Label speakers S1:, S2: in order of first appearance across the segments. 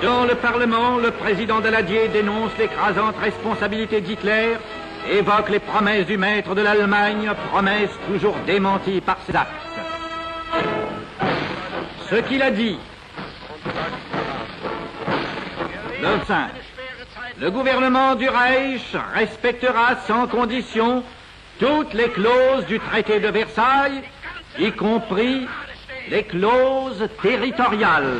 S1: Dans le Parlement, le président Daladier dénonce l'écrasante responsabilité d'Hitler, évoque les promesses du maître de l'Allemagne, promesses toujours démenties par ses actes. Ce qu'il a dit. Le 5. Le gouvernement du Reich respectera sans condition toutes les clauses du traité de Versailles, y compris les clauses territoriales.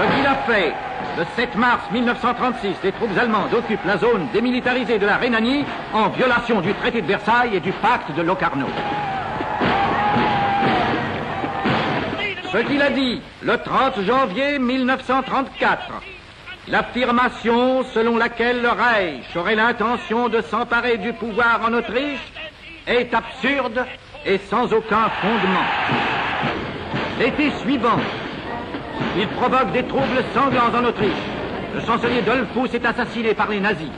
S1: Ce qu'il a fait, le 7 mars 1936, les troupes allemandes occupent la zone démilitarisée de la Rhénanie en violation du traité de Versailles et du pacte de Locarno. Ce qu'il a dit, le 30 janvier 1934, l'affirmation selon laquelle le Reich aurait l'intention de s'emparer du pouvoir en Autriche est absurde et sans aucun fondement. L'été suivant, il provoque des troubles sanglants en Autriche. Le chancelier Dollfuss est assassiné par les nazis.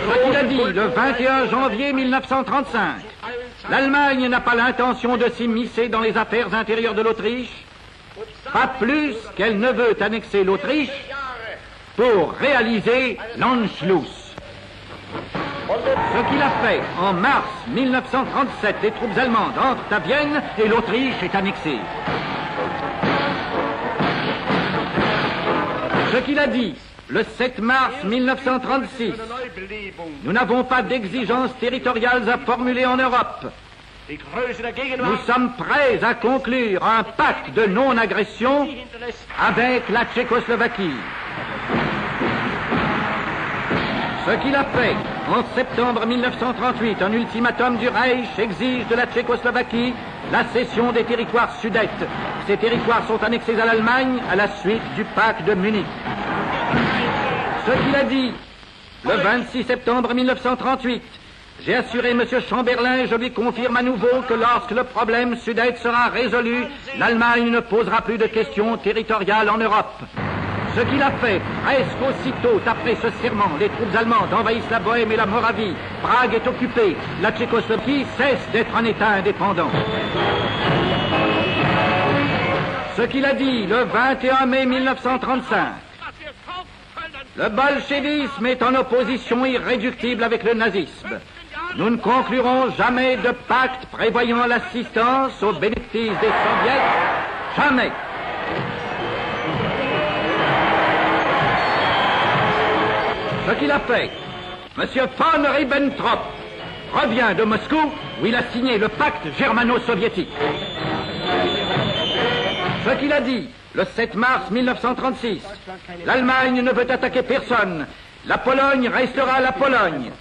S1: Ce qu'il a dit le 21 janvier 1935, l'Allemagne n'a pas l'intention de s'immiscer dans les affaires intérieures de l'Autriche, pas plus qu'elle ne veut annexer l'Autriche pour réaliser l'Anschluss. Ce qu'il a fait en mars 1937, les troupes allemandes entrent à Vienne et l'Autriche est annexée. Ce qu'il a dit le 7 mars 1936, nous n'avons pas d'exigences territoriales à formuler en Europe. Nous sommes prêts à conclure un pacte de non-agression avec la Tchécoslovaquie. Ce qu'il a fait en septembre 1938, un ultimatum du Reich exige de la Tchécoslovaquie la cession des territoires sudètes. Ces territoires sont annexés à l'Allemagne à la suite du pacte de Munich. Ce qu'il a dit le 26 septembre 1938, j'ai assuré M. Chamberlain et je lui confirme à nouveau que lorsque le problème sudète sera résolu, l'Allemagne ne posera plus de questions territoriales en Europe. Ce qu'il a fait, presque aussitôt après ce serment, les troupes allemandes envahissent la Bohême et la Moravie. Prague est occupée. La Tchécoslovaquie cesse d'être un État indépendant. Ce qu'il a dit le 21 mai 1935. Le bolchevisme est en opposition irréductible avec le nazisme. Nous ne conclurons jamais de pacte prévoyant l'assistance aux bénéfices des soviets. Jamais. Ce qu'il a fait, M. von Ribbentrop revient de Moscou où il a signé le pacte germano-soviétique. Ce qu'il a dit le 7 mars 1936, l'Allemagne ne veut attaquer personne. La Pologne restera la Pologne.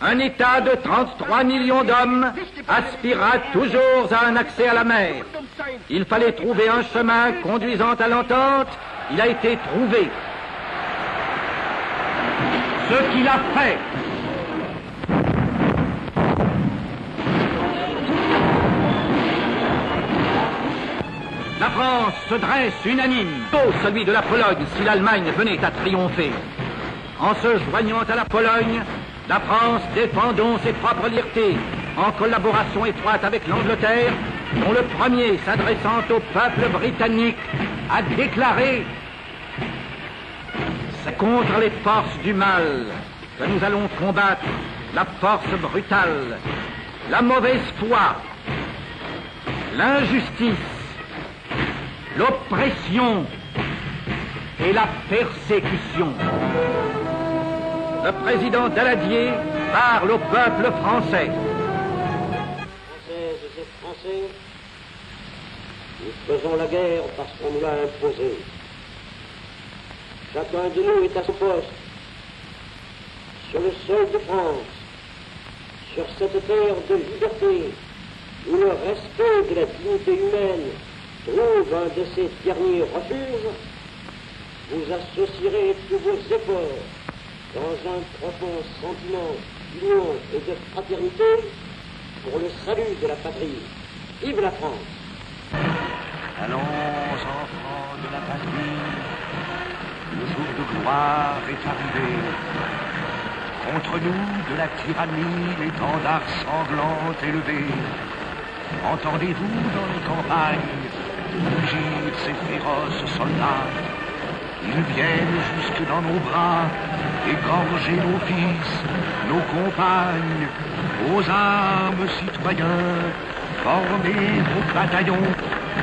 S1: Un État de 33 millions d'hommes aspirera toujours à un accès à la mer. Il fallait trouver un chemin conduisant à l'entente. Il a été trouvé. Ce qu'il a fait. La France se dresse unanime, celui de la Pologne si l'Allemagne venait à triompher. En se joignant à la Pologne, la France défend donc ses propres libertés, en collaboration étroite avec l'Angleterre, dont le premier, s'adressant au peuple britannique, a déclaré: c'est contre les forces du mal que nous allons combattre la force brutale, la mauvaise foi, l'injustice, l'oppression et la persécution. Le président Daladier parle au peuple français.
S2: Françaises et Français, nous faisons la guerre parce qu'on nous l'a imposée. Chacun de nous est à son poste, sur le sol de France, sur cette terre de liberté, où le respect de la dignité humaine trouve un de ses derniers refuges. Vous associerez tous vos efforts dans un profond sentiment d'union et de fraternité pour le salut de la patrie. Vive la France!
S3: Allons, enfants de la patrie, le jour de gloire est arrivé. Contre nous, de la tyrannie, l'étendard sanglant élevé. entendez-vous dans les campagnes mugir ces féroces soldats? Ils viennent jusque dans nos bras, égorger nos fils, nos compagnes, aux armes citoyens, formez vos bataillons,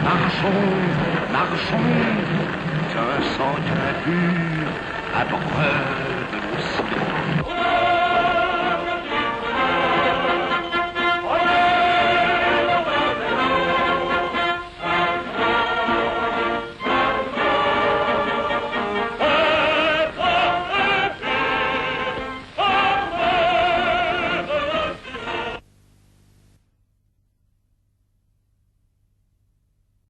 S3: marchons, marchons, qu'un sang impur, abreuvent